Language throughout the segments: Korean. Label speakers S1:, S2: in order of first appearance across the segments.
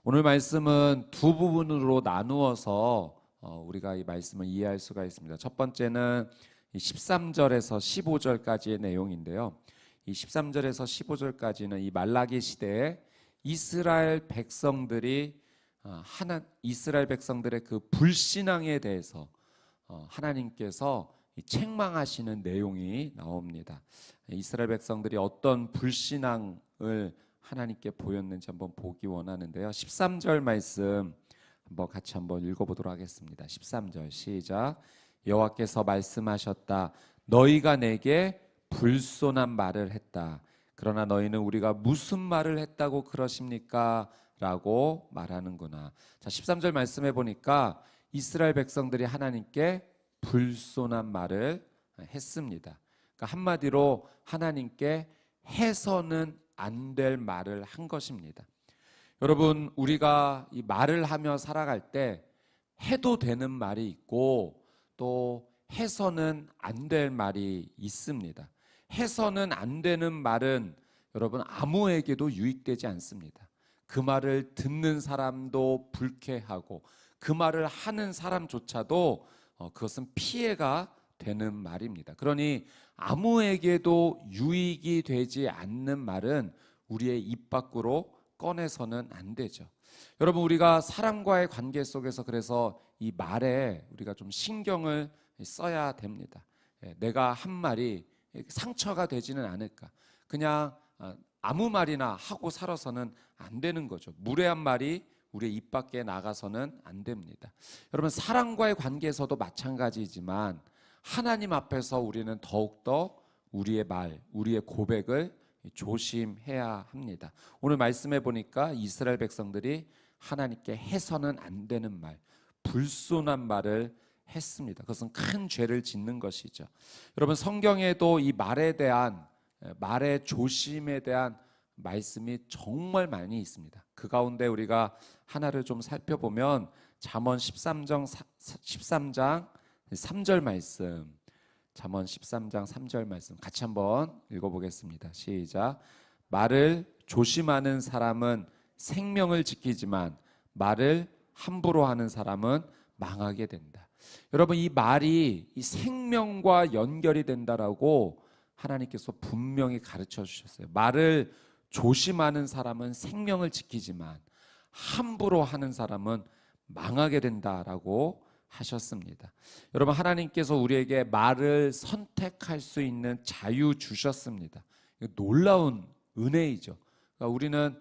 S1: 오늘 말씀은 두 부분으로 나누어서 우리가 이 말씀을 이해할 수가 있습니다. 첫 번째는 13절에서 15절까지의 내용인데요. 이 13절에서 15절까지는 이 말라기 시대에 이스라엘 백성들이 이스라엘 백성들의 그 불신앙에 대해서 하나님께서 책망하시는 내용이 나옵니다. 이스라엘 백성들이 어떤 불신앙을 하나님께 보였는지 한번 보기 원하는데요. 13절 말씀 같이 한번 읽어보도록 하겠습니다. 13절 시작. 여호와께서 말씀하셨다. 너희가 내게 불손한 말을 했다. 그러나 너희는 우리가 무슨 말을 했다고 그러십니까? 라고 말하는구나. 자, 13절 말씀해 보니까 이스라엘 백성들이 하나님께 불손한 말을 했습니다. 그러니까 한마디로 하나님께 해서는 안 될 말을 한 것입니다. 여러분, 우리가 이 말을 하며 살아갈 때 해도 되는 말이 있고 또 해서는 안 될 말이 있습니다. 해서는 안 되는 말은 여러분 아무에게도 유익되지 않습니다. 그 말을 듣는 사람도 불쾌하고 그 말을 하는 사람조차도 그것은 피해가 되는 말입니다. 그러니 아무에게도 유익이 되지 않는 말은 우리의 입 밖으로 꺼내서는 안 되죠. 여러분, 우리가 사람과의 관계 속에서 그래서 이 말에 우리가 좀 신경을 써야 됩니다. 내가 한 말이 상처가 되지는 않을까. 그냥 아무 말이나 하고 살아서는 안 되는 거죠. 무례한 말이 우리의 입 밖에 나가서는 안 됩니다. 여러분, 사람과의 관계에서도 마찬가지지만 하나님 앞에서 우리는 더욱더 우리의 말, 우리의 고백을 조심해야 합니다. 오늘 말씀해 보니까 이스라엘 백성들이 하나님께 해서는 안 되는 말, 불손한 말을 했습니다. 그것은 큰 죄를 짓는 것이죠. 여러분, 성경에도 이 말의 조심에 대한 말씀이 정말 많이 있습니다. 그 가운데 우리가 하나를 좀 살펴보면 잠언 13장 3절 말씀, 잠언 13장 3절 말씀 같이 한번 읽어보겠습니다. 시작. 말을 조심하는 사람은 생명을 지키지만 말을 함부로 하는 사람은 망하게 된다. 여러분, 이 말이 이 생명과 연결이 된다라고 하나님께서 분명히 가르쳐 주셨어요. 말을 조심하는 사람은 생명을 지키지만 함부로 하는 사람은 망하게 된다라고 하셨습니다. 여러분, 하나님께서 우리에게 말을 선택할 수 있는 자유 주셨습니다. 놀라운 은혜이죠. 그러니까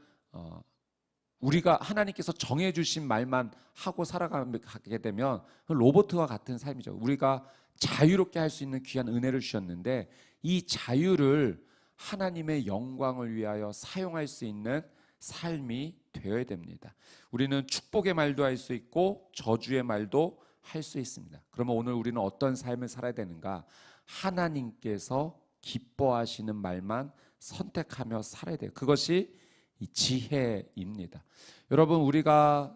S1: 우리가 하나님께서 정해주신 말만 하고 살아가게 되면 로봇과 같은 삶이죠. 우리가 자유롭게 할 수 있는 귀한 은혜를 주셨는데 이 자유를 하나님의 영광을 위하여 사용할 수 있는 삶이 되어야 됩니다. 우리는 축복의 말도 할 수 있고 저주의 말도 할 수 있습니다. 그러면 오늘 우리는 어떤 삶을 살아야 되는가? 하나님께서 기뻐하시는 말만 선택하며 살아야 돼요. 그것이 이 지혜입니다. 여러분, 우리가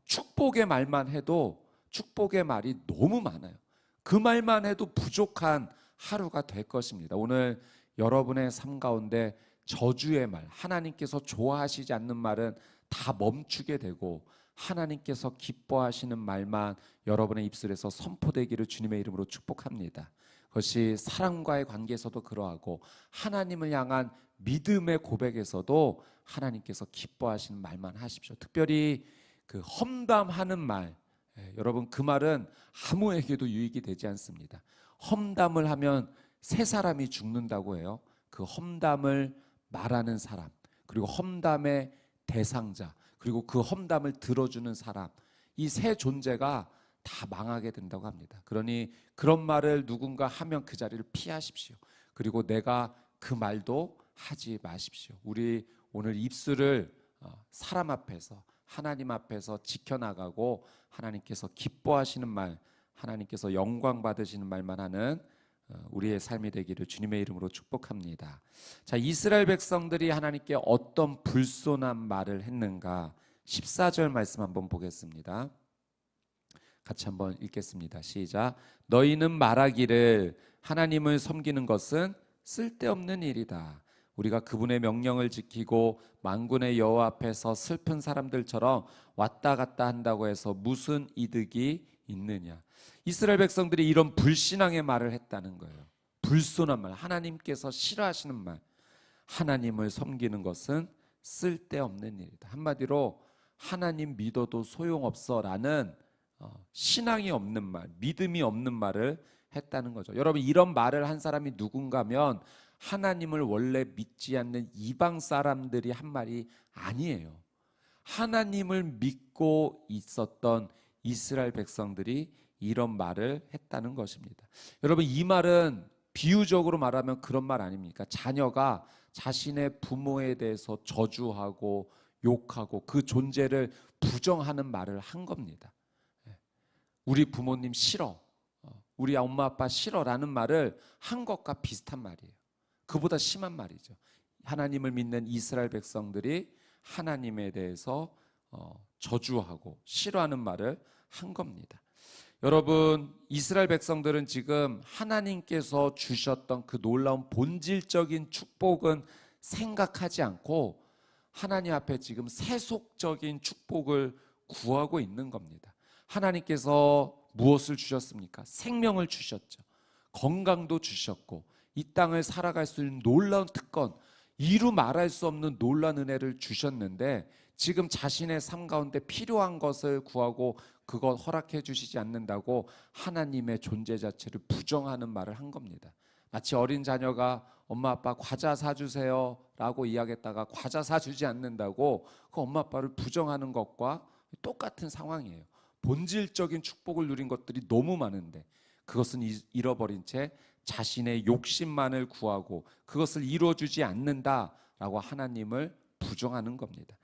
S1: 축복의 말만 해도 축복의 말이 너무 많아요. 그 말만 해도 부족한 하루가 될 것입니다. 오늘 여러분의 삶 가운데 저주의 말, 하나님께서 좋아하시지 않는 말은 다 멈추게 되고 하나님께서 기뻐하시는 말만 여러분의 입술에서 선포되기를 주님의 이름으로 축복합니다. 그것이 사람과의 관계에서도 그러하고 하나님을 향한 믿음의 고백에서도 하나님께서 기뻐하시는 말만 하십시오. 특별히 그 험담하는 말, 여러분, 그 말은 아무에게도 유익이 되지 않습니다. 험담을 하면 세 사람이 죽는다고 해요. 그 험담을 말하는 사람, 그리고 험담의 대상자, 그리고 그 험담을 들어주는 사람, 이 세 존재가 다 망하게 된다고 합니다. 그러니 그런 말을 누군가 하면 그 자리를 피하십시오. 그리고 내가 그 말도 하지 마십시오. 우리 오늘 입술을 사람 앞에서, 하나님 앞에서 지켜나가고 하나님께서 기뻐하시는 말, 하나님께서 영광 받으시는 말만 하는 우리의 삶이 되기를 주님의 이름으로 축복합니다. 자, 이스라엘 백성들이 하나님께 어떤 불손한 말을 했는가? 14절 말씀 한번 보겠습니다. 같이 한번 읽겠습니다. 시작. 너희는 말하기를 하나님을 섬기는 것은 쓸데없는 일이다. 우리가 그분의 명령을 지키고 만군의 여호와 앞에서 슬픈 사람들처럼 왔다 갔다 한다고 해서 무슨 이득이 있느냐. 이스라엘 백성들이 이런 불신앙의 말을 했다는 거예요. 불손한 말, 하나님께서 싫어하시는 말. 하나님을 섬기는 것은 쓸데없는 일이다. 한마디로 하나님 믿어도 소용없어 라는 신앙이 없는 말, 믿음이 없는 말을 했다는 거죠. 여러분, 이런 말을 한 사람이 누군가면 하나님을 원래 믿지 않는 이방 사람들이 한 말이 아니에요. 하나님을 믿고 있었던 이스라엘 백성들이 이런 말을 했다는 것입니다. 여러분, 이 말은 비유적으로 말하면 그런 말 아닙니까? 자녀가 자신의 부모에 대해서 저주하고 욕하고 그 존재를 부정하는 말을 한 겁니다. 우리 부모님 싫어, 우리 엄마 아빠 싫어라는 말을 한 것과 비슷한 말이에요. 그보다 심한 말이죠. 하나님을 믿는 이스라엘 백성들이 하나님에 대해서 저주하고 싫어하는 말을 한 겁니다. 여러분, 이스라엘 백성들은 지금 하나님께서 주셨던 그 놀라운 본질적인 축복은 생각하지 않고 하나님 앞에 지금 세속적인 축복을 구하고 있는 겁니다. 하나님께서 무엇을 주셨습니까? 생명을 주셨죠. 건강도 주셨고 이 땅을 살아갈 수 있는 놀라운 특권, 이루 말할 수 없는 놀라운 은혜를 주셨는데 지금 자신의 삶 가운데 필요한 것을 구하고 그것 허락해 주시지 않는다고 하나님의 존재 자체를 부정하는 말을 한 겁니다. 마치 어린 자녀가 엄마 아빠 과자 사주세요 라고 이야기했다가 과자 사주지 않는다고 그 엄마 아빠를 부정하는 것과 똑같은 상황이에요. 본질적인 축복을 누린 것들이 너무 많은데 그것은 잃어버린 채 자신의 욕심만을 구하고 그것을 이루어주지 않는다라고 하나님을 부정하는 겁니다.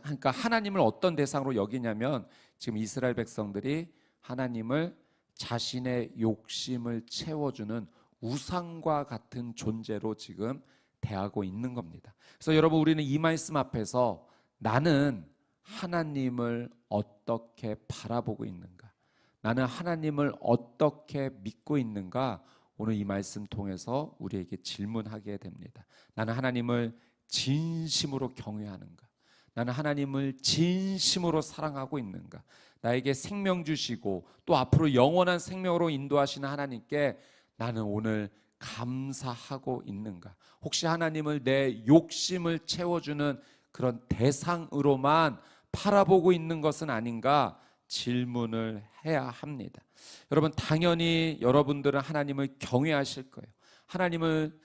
S1: 그러니까 하나님을 어떤 대상으로 여기냐면 지금 이스라엘 백성들이 하나님을 자신의 욕심을 채워주는 우상과 같은 존재로 지금 대하고 있는 겁니다. 그래서 여러분, 우리는 이 말씀 앞에서 나는 하나님을 어떻게 바라보고 있는가, 나는 하나님을 어떻게 믿고 있는가, 오늘 이 말씀 통해서 우리에게 질문하게 됩니다. 나는 하나님을 진심으로 경외하는가, 나는 하나님을 진심으로 사랑하고 있는가, 나에게 생명 주시고 또 앞으로 영원한 생명으로 인도하시는 하나님께 나는 오늘 감사하고 있는가. 혹시 하나님을 내 욕심을 채워주는 그런 대상으로만 바라보고 있는 것은 아닌가 질문을 해야 합니다. 여러분, 당연히 여러분들은 하나님을 경외하실 거예요. 하나님을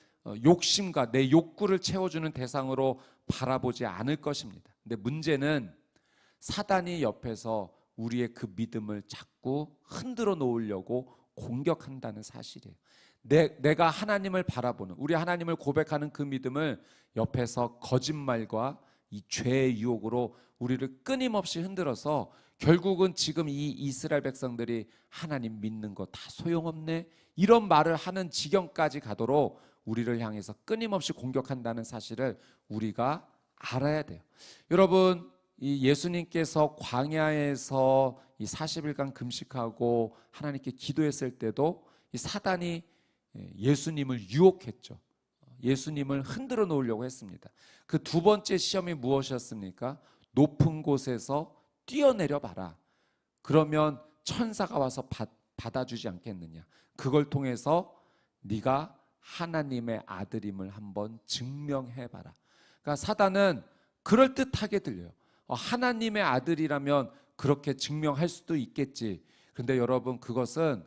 S1: 욕심과 내 욕구를 채워주는 대상으로 바라보지 않을 것입니다. 근데 문제는 사단이 옆에서 우리의 그 믿음을 자꾸 흔들어 놓으려고 공격한다는 사실이에요. 내가 하나님을 바라보는, 우리 하나님을 고백하는 그 믿음을 옆에서 거짓말과 이 죄의 유혹으로 우리를 끊임없이 흔들어서 결국은 지금 이 이스라엘 백성들이 하나님 믿는 거 다 소용없네 이런 말을 하는 지경까지 가도록 우리를 향해서 끊임없이 공격한다는 사실을 우리가 알아야 돼요. 여러분, 이 예수님께서 광야에서 이 40일간 금식하고 하나님께 기도했을 때도 이 사단이 예수님을 유혹했죠. 예수님을 흔들어 놓으려고 했습니다. 그 두 번째 시험이 무엇이었습니까? 높은 곳에서 뛰어내려 봐라. 그러면 천사가 와서 받아주지 않겠느냐. 그걸 통해서 네가 하나님의 아들임을 한번 증명해 봐라. 그러니까 사단은 그럴듯하게 들려요. 하나님의 아들이라면 그렇게 증명할 수도 있겠지. 그런데 여러분, 그것은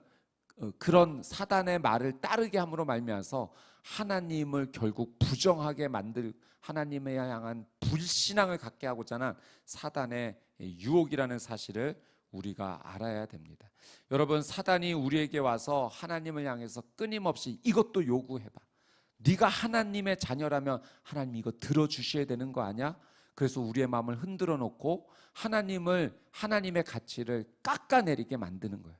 S1: 그런 사단의 말을 따르게 함으로 말미암아서 하나님을 결국 부정하게 만들, 하나님에 향한 불신앙을 갖게 하고자 하는 사단의 유혹이라는 사실을 우리가 알아야 됩니다. 여러분, 사단이 우리에게 와서 하나님을 향해서 끊임없이 이것도 요구해봐. 네가 하나님의 자녀라면 하나님 이거 들어주셔야 되는 거 아니야? 그래서 우리의 마음을 흔들어 놓고 하나님의 가치를 깎아내리게 만드는 거예요.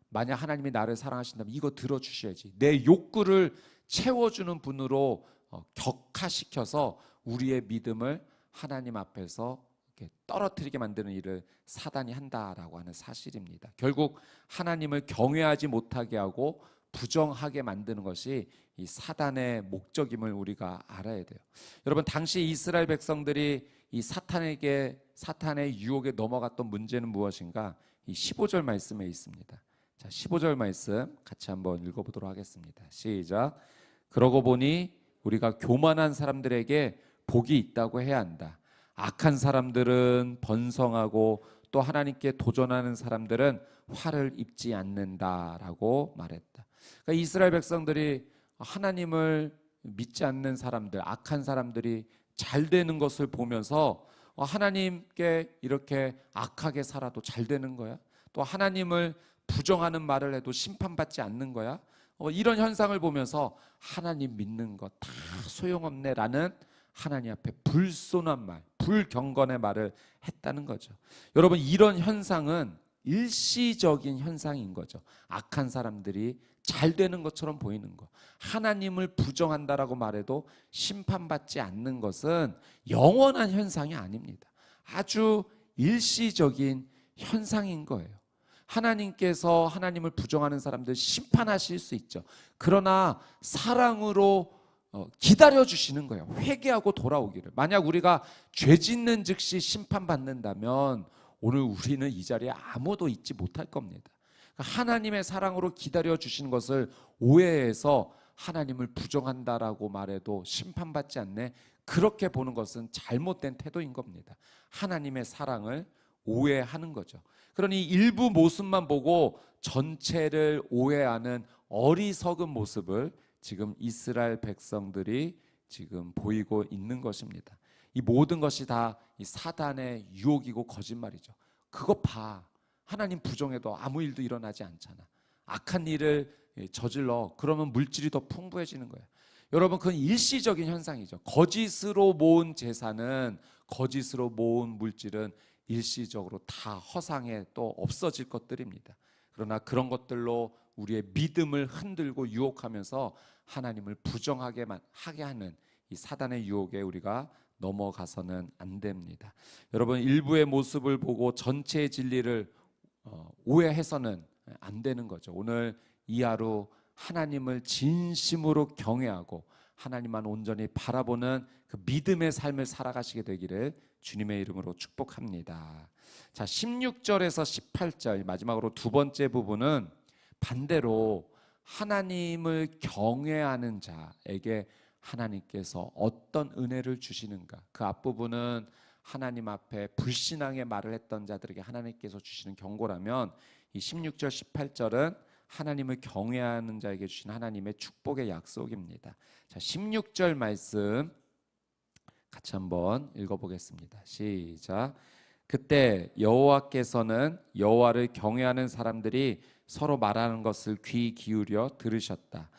S1: 만약 하나님이 나를 사랑하신다면 이거 들어주셔야지. 내 욕구를 채워주는 분으로 격화시켜서 우리의 믿음을 하나님 앞에서 이렇게 떨어뜨리게 만드는 일을 사단이 한다라고 하는 사실입니다. 결국 하나님을 경외하지 못하게 하고 부정하게 만드는 것이 이 사단의 목적임을 우리가 알아야 돼요. 여러분, 당시 이스라엘 백성들이 이 사탄의 유혹에 넘어갔던 문제는 무엇인가? 이 15절 말씀에 있습니다. 자, 15절 말씀 같이 한번 읽어보도록 하겠습니다. 시작. 그러고 보니 우리가 교만한 사람들에게 복이 있다고 해야 한다. 악한 사람들은 번성하고 또 하나님께 도전하는 사람들은 화를 입지 않는다라고 말했다. 그러니까 이스라엘 백성들이 하나님을 믿지 않는 사람들, 악한 사람들이 잘 되는 것을 보면서 하나님께 이렇게 악하게 살아도 잘 되는 거야? 또 하나님을 부정하는 말을 해도 심판받지 않는 거야? 이런 현상을 보면서 하나님 믿는 거 다 소용없네라는 하나님 앞에 불손한 말, 불경건의 말을 했다는 거죠. 여러분, 이런 현상은 일시적인 현상인 거죠. 악한 사람들이 잘 되는 것처럼 보이는 거, 하나님을 부정한다라고 말해도 심판받지 않는 것은 영원한 현상이 아닙니다. 아주 일시적인 현상인 거예요. 하나님께서 하나님을 부정하는 사람들 심판하실 수 있죠. 그러나 사랑으로 기다려주시는 거예요. 회개하고 돌아오기를. 만약 우리가 죄 짓는 즉시 심판받는다면 오늘 우리는 이 자리에 아무도 있지 못할 겁니다. 하나님의 사랑으로 기다려주시는 것을 오해해서 하나님을 부정한다라고 말해도 심판받지 않네, 그렇게 보는 것은 잘못된 태도인 겁니다. 하나님의 사랑을 오해하는 거죠. 그러니 일부 모습만 보고 전체를 오해하는 어리석은 모습을 지금 이스라엘 백성들이 지금 보이고 있는 것입니다. 이 모든 것이 다 이 사단의 유혹이고 거짓말이죠. 그거 봐, 하나님 부정해도 아무 일도 일어나지 않잖아. 악한 일을 저질러, 그러면 물질이 더 풍부해지는 거예요. 여러분, 그건 일시적인 현상이죠. 거짓으로 모은 재산은, 거짓으로 모은 물질은 일시적으로 다 허상에 또 없어질 것들입니다. 그러나 그런 것들로 우리의 믿음을 흔들고 유혹하면서 하나님을 부정하게만 하게 하는 이 사단의 유혹에 우리가 넘어가서는 안 됩니다. 여러분, 일부의 모습을 보고 전체의 진리를 오해해서는 안 되는 거죠. 오늘 이 하루 하나님을 진심으로 경외하고 하나님만 온전히 바라보는 그 믿음의 삶을 살아가시게 되기를 주님의 이름으로 축복합니다. 자, 16절에서 18절 마지막으로 두 번째 부분은 반대로 하나님을 경외하는 자에게 하나님께서 어떤 은혜를 주시는가. 그 앞부분은 하나님 앞에 불신앙의 말을 했던 자들에게 하나님께서 주시는 경고라면, 이 16절 18절은 하나님을 경외하는 자에게 주신 하나님의 축복의 약속입니다. 자, 16절 말씀 같이 한번 읽어보겠습니다. 시작. 그때 여호와께서는 여호와를 경외하는 사람들이 서로 말하는 것을 귀 기울여 들으셨다.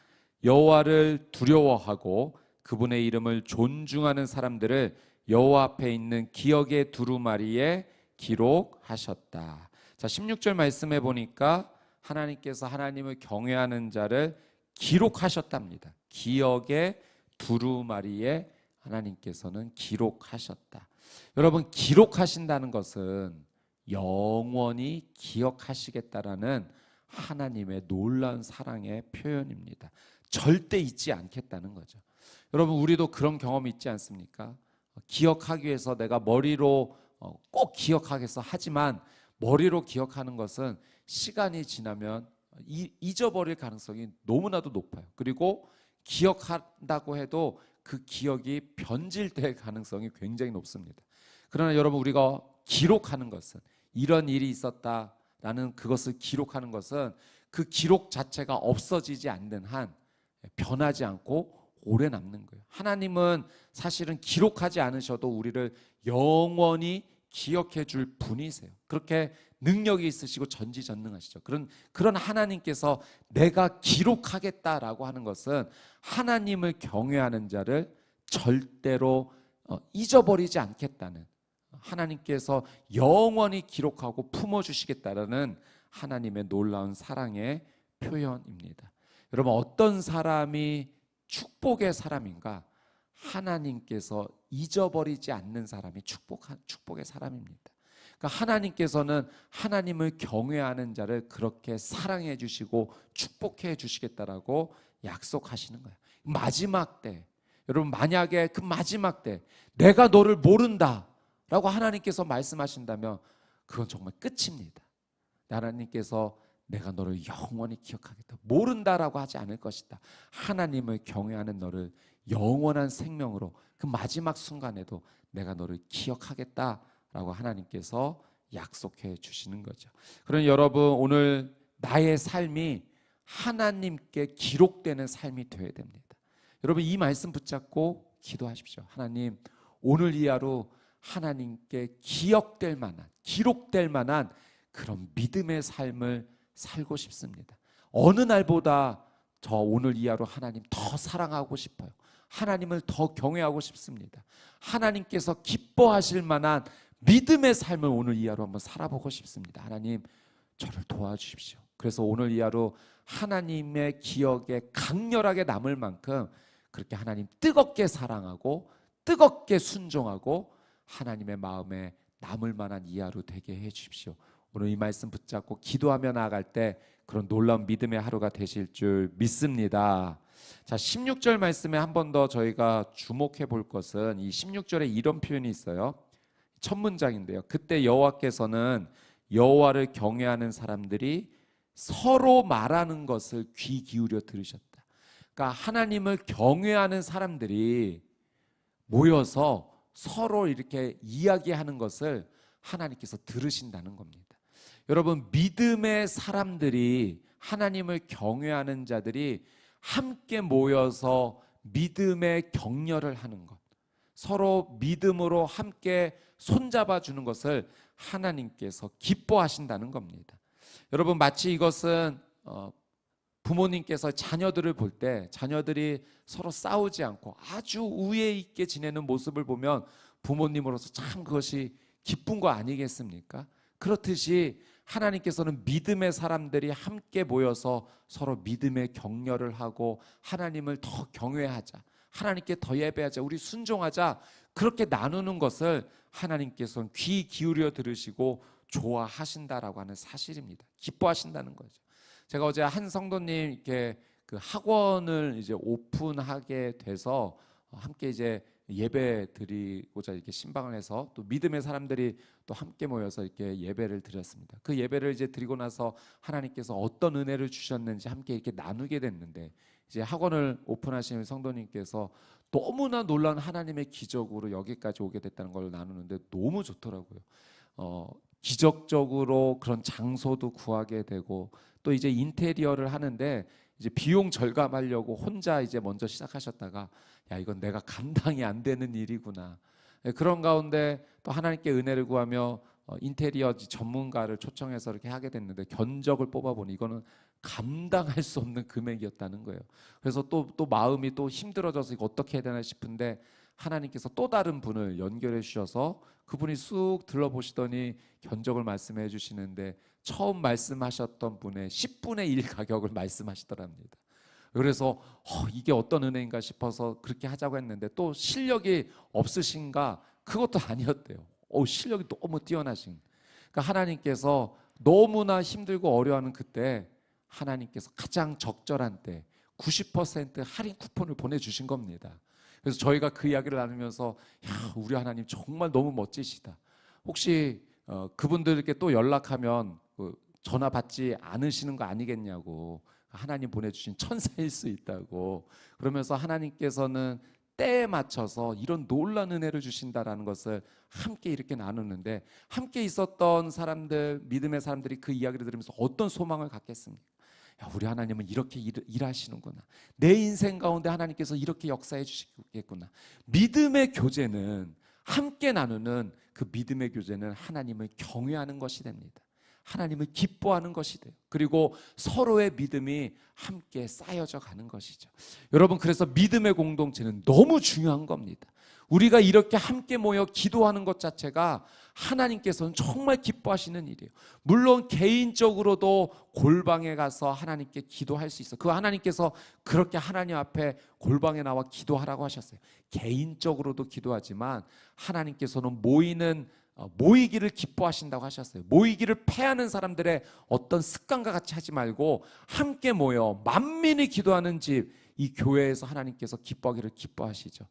S1: 여호와를 두려워하고 그분의 이름을 존중하는 사람들을 여호와 앞에 있는 기억의 두루마리에 기록하셨다. 자, 16절 말씀해 보니까 하나님께서 하나님을 경외하는 자를 기록하셨답니다. 기억의 두루마리에 하나님께서는 기록하셨다. 여러분, 기록하신다는 것은 영원히 기억하시겠다라는 하나님의 놀라운 사랑의 표현입니다. 절대 잊지 않겠다는 거죠. 여러분, 우리도 그런 경험이 있지 않습니까? 기억하기 위해서 내가 머리로 꼭 기억하겠어 하지만 머리로 기억하는 것은 시간이 지나면 잊어버릴 가능성이 너무나도 높아요. 그리고 기억한다고 해도 그 기억이 변질될 가능성이 굉장히 높습니다. 그러나 여러분, 우리가 기록하는 것은, 이런 일이 있었다라는 그것을 기록하는 것은 그 기록 자체가 없어지지 않는 한 변하지 않고 오래 남는 거예요. 하나님은 사실은 기록하지 않으셔도 우리를 영원히 기억해 줄 분이세요. 그렇게 능력이 있으시고 전지전능하시죠. 그런 하나님께서 내가 기록하겠다라고 하는 것은 하나님을 경외하는 자를 절대로 잊어버리지 않겠다는, 하나님께서 영원히 기록하고 품어주시겠다라는 하나님의 놀라운 사랑의 표현입니다. 여러분, 어떤 사람이 축복의 사람인가? 하나님께서 잊어버리지 않는 사람이 축복의 사람입니다. 그러니까 하나님께서는 하나님을 경외하는 자를 그렇게 사랑해 주시고 축복해 주시겠다라고 약속하시는 거예요. 마지막 때, 여러분 만약에 그 마지막 때 내가 너를 모른다 라고 하나님께서 말씀하신다면 그건 정말 끝입니다. 하나님께서 내가 너를 영원히 기억하겠다, 모른다라고 하지 않을 것이다. 하나님을 경외하는 너를 영원한 생명으로 그 마지막 순간에도 내가 너를 기억하겠다라고 하나님께서 약속해 주시는 거죠. 그러니 여러분, 오늘 나의 삶이 하나님께 기록되는 삶이 되어야 됩니다. 여러분, 이 말씀 붙잡고 기도하십시오. 하나님, 오늘 이 하루 하나님께 기억될 만한, 기록될 만한 그런 믿음의 삶을 살고 싶습니다. 어느 날보다 저 오늘 이 하루 하나님 더 사랑하고 싶어요. 하나님을 더 경외하고 싶습니다. 하나님께서 기뻐하실 만한 믿음의 삶을 오늘 이 하루 한번 살아보고 싶습니다. 하나님, 저를 도와주십시오. 그래서 오늘 이 하루 하나님의 기억에 강렬하게 남을 만큼 그렇게 하나님 뜨겁게 사랑하고 뜨겁게 순종하고 하나님의 마음에 남을 만한 이 하루 되게 해 주십시오. 오늘 이 말씀 붙잡고 기도하며 나아갈 때 그런 놀라운 믿음의 하루가 되실 줄 믿습니다. 자, 16절 말씀에 한 번 더 저희가 주목해 볼 것은 이 16절에 이런 표현이 있어요. 첫 문장인데요. 그때 여호와께서는 여호와를 경외하는 사람들이 서로 말하는 것을 귀 기울여 들으셨다. 그러니까 하나님을 경외하는 사람들이 모여서 서로 이렇게 이야기하는 것을 하나님께서 들으신다는 겁니다. 여러분, 믿음의 사람들이, 하나님을 경외하는 자들이 함께 모여서 믿음의 격려를 하는 것, 서로 믿음으로 함께 손잡아 주는 것을 하나님께서 기뻐하신다는 겁니다. 여러분, 마치 이것은 부모님께서 자녀들을 볼 때 자녀들이 서로 싸우지 않고 아주 우애 있게 지내는 모습을 보면 부모님으로서 참 그것이 기쁜 거 아니겠습니까? 그렇듯이 하나님께서는 믿음의 사람들이 함께 모여서 서로 믿음의 격려를 하고 하나님을 더 경외하자, 하나님께 더 예배하자, 우리 순종하자, 그렇게 나누는 것을 하나님께서는 귀 기울여 들으시고 좋아하신다라고 하는 사실입니다. 기뻐하신다는 거죠. 제가 어제 한 성도님 이렇게 그 학원을 이제 오픈하게 돼서 함께 이제 예배 드리고자 이렇게 신방을 해서 또 믿음의 사람들이 또 함께 모여서 이렇게 예배를 드렸습니다. 그 예배를 이제 드리고 나서 하나님께서 어떤 은혜를 주셨는지 함께 이렇게 나누게 됐는데, 이제 학원을 오픈하시는 성도님께서 너무나 놀라운 하나님의 기적으로 여기까지 오게 됐다는 걸 나누는데 너무 좋더라고요. 기적적으로 그런 장소도 구하게 되고, 또 이제 인테리어를 하는데 이제 비용 절감하려고 혼자 이제 먼저 시작하셨다가 야, 이건 내가 감당이 안 되는 일이구나. 그런 가운데 또 하나님께 은혜를 구하며 인테리어 전문가를 초청해서 이렇게 하게 됐는데 견적을 뽑아보니 이거는 감당할 수 없는 금액이었다는 거예요. 그래서 또 마음이 또 힘들어져서 이거 어떻게 해야 되나 싶은데 하나님께서 또 다른 분을 연결해 주셔서 그분이 쑥 들러보시더니 견적을 말씀해 주시는데 처음 말씀하셨던 분의 10분의 1 가격을 말씀하시더랍니다. 그래서 이게 어떤 은혜인가 싶어서 그렇게 하자고 했는데 또 실력이 없으신가? 그것도 아니었대요. 실력이 너무 뛰어나신. 그러니까 하나님께서 너무나 힘들고 어려워하는 그때 하나님께서 가장 적절한 때 90% 할인 쿠폰을 보내주신 겁니다. 그래서 저희가 그 이야기를 나누면서 야, 우리 하나님 정말 너무 멋지시다. 혹시 그분들께 또 연락하면 전화 받지 않으시는 거 아니겠냐고, 하나님 보내주신 천사일 수 있다고, 그러면서 하나님께서는 때에 맞춰서 이런 놀라운 은혜를 주신다라는 것을 함께 이렇게 나누는데, 함께 있었던 사람들, 믿음의 사람들이 그 이야기를 들으면서 어떤 소망을 갖겠습니까? 야, 우리 하나님은 이렇게 일하시는구나. 내 인생 가운데 하나님께서 이렇게 역사해 주시겠구나. 믿음의 교제는, 함께 나누는 그 믿음의 교제는 하나님을 경외하는 것이 됩니다. 하나님을 기뻐하는 것이 돼요. 그리고 서로의 믿음이 함께 쌓여져 가는 것이죠. 여러분, 그래서 믿음의 공동체는 너무 중요한 겁니다. 우리가 이렇게 함께 모여 기도하는 것 자체가 하나님께서는 정말 기뻐하시는 일이에요. 물론 개인적으로도 골방에 가서 하나님께 기도할 수 있어요. 그 하나님께서 그렇게 하나님 앞에 골방에 나와 기도하라고 하셨어요. 개인적으로도 기도하지만 하나님께서는 모이는 모이기를 기뻐하신다고 하셨어요. 모이기를 패하는 사람들의 어떤 습관과 같이 하지 말고 함께 모여 만민이 기도하는 집, 이 교회에서 하나님께서 기뻐하기를 기뻐하시죠.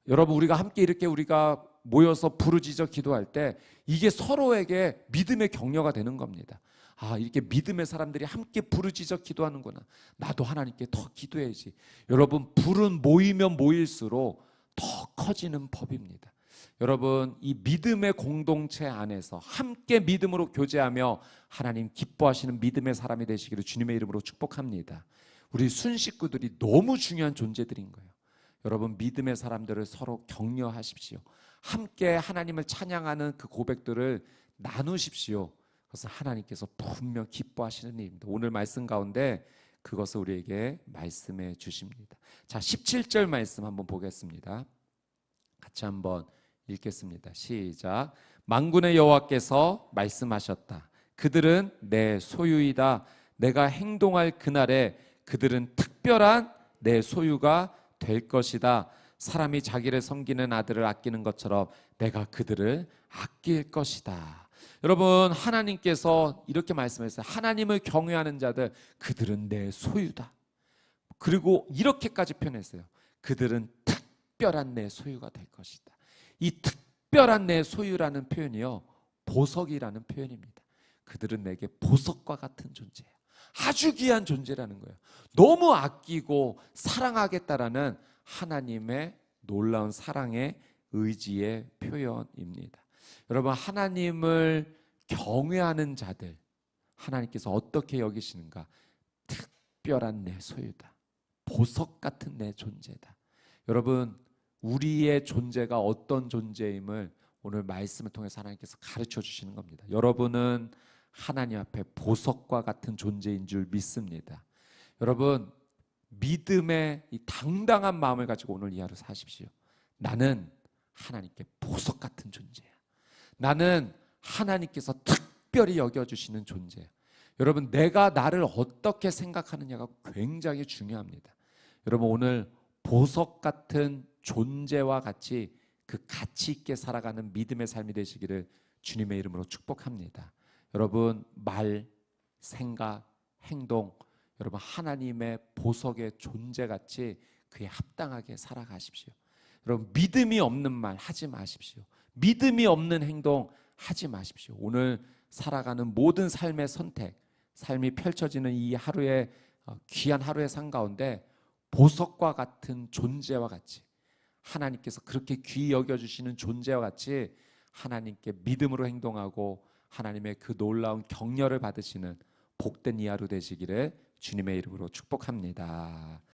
S1: 여러분, 우리가 함께 이렇게 우리가 모여서 부르짖어 기도할 때 이게 서로에게 믿음의 격려가 되는 겁니다. 아, 이렇게 믿음의 사람들이 함께 부르짖어 기도하는구나. 나도 하나님께 더 기도해야지. 여러분, 불은 모이면 모일수록 더 커지는 법입니다. 여러분, 이 믿음의 공동체 안에서 함께 믿음으로 교제하며 하나님 기뻐하시는 믿음의 사람이 되시기를 주님의 이름으로 축복합니다. 우리 순식구들이 너무 중요한 존재들인 거예요. 여러분, 믿음의 사람들을 서로 격려하십시오. 함께 하나님을 찬양하는 그 고백들을 나누십시오. 그것을 하나님께서 분명 기뻐하시는 일입니다. 오늘 말씀 가운데 그것을 우리에게 말씀해 주십니다. 자, 17절 말씀 한번 보겠습니다. 같이 한번 읽겠습니다. 시작. 만군의 여호와께서 말씀하셨다. 그들은 내 소유이다. 내가 행동할 그날에 그들은 특별한 내 소유가 될 것이다. 사람이 자기를 섬기는 아들을 아끼는 것처럼 내가 그들을 아낄 것이다. 여러분, 하나님께서 이렇게 말씀하셨어요. 하나님을 경외하는 자들, 그들은 내 소유다. 그리고 이렇게까지 표현했어요. 그들은 특별한 내 소유가 될 것이다. 이 특별한 내 소유라는 표현이요, 보석이라는 표현입니다. 그들은 내게 보석과 같은 존재예요. 아주 귀한 존재라는 거예요. 너무 아끼고 사랑하겠다라는 하나님의 놀라운 사랑의 의지의 표현입니다. 여러분, 하나님을 경외하는 자들, 하나님께서 어떻게 여기시는가? 특별한 내 소유다. 보석 같은 내 존재다. 여러분, 우리의 존재가 어떤 존재임을 오늘 말씀을 통해서 하나님께서 가르쳐 주시는 겁니다. 여러분은 하나님 앞에 보석과 같은 존재인 줄 믿습니다. 여러분, 믿음의 이 당당한 마음을 가지고 오늘 이 하루 사십시오. 나는 하나님께 보석 같은 존재야. 나는 하나님께서 특별히 여겨주시는 존재야. 여러분, 내가 나를 어떻게 생각하느냐가 굉장히 중요합니다. 여러분, 오늘 보석 같은 존재와 같이 그 가치 있게 살아가는 믿음의 삶이 되시기를 주님의 이름으로 축복합니다. 여러분, 말, 생각, 행동, 여러분 하나님의 보석의 존재같이 그에 합당하게 살아가십시오. 여러분, 믿음이 없는 말 하지 마십시오. 믿음이 없는 행동 하지 마십시오. 오늘 살아가는 모든 삶의 선택, 삶이 펼쳐지는 이 하루의 귀한 하루의 삶 가운데 보석과 같은 존재와 같이, 하나님께서 그렇게 귀히 여겨주시는 존재와 같이 하나님께 믿음으로 행동하고 하나님의 그 놀라운 격려를 받으시는 복된 이 하루 되시기를 주님의 이름으로 축복합니다.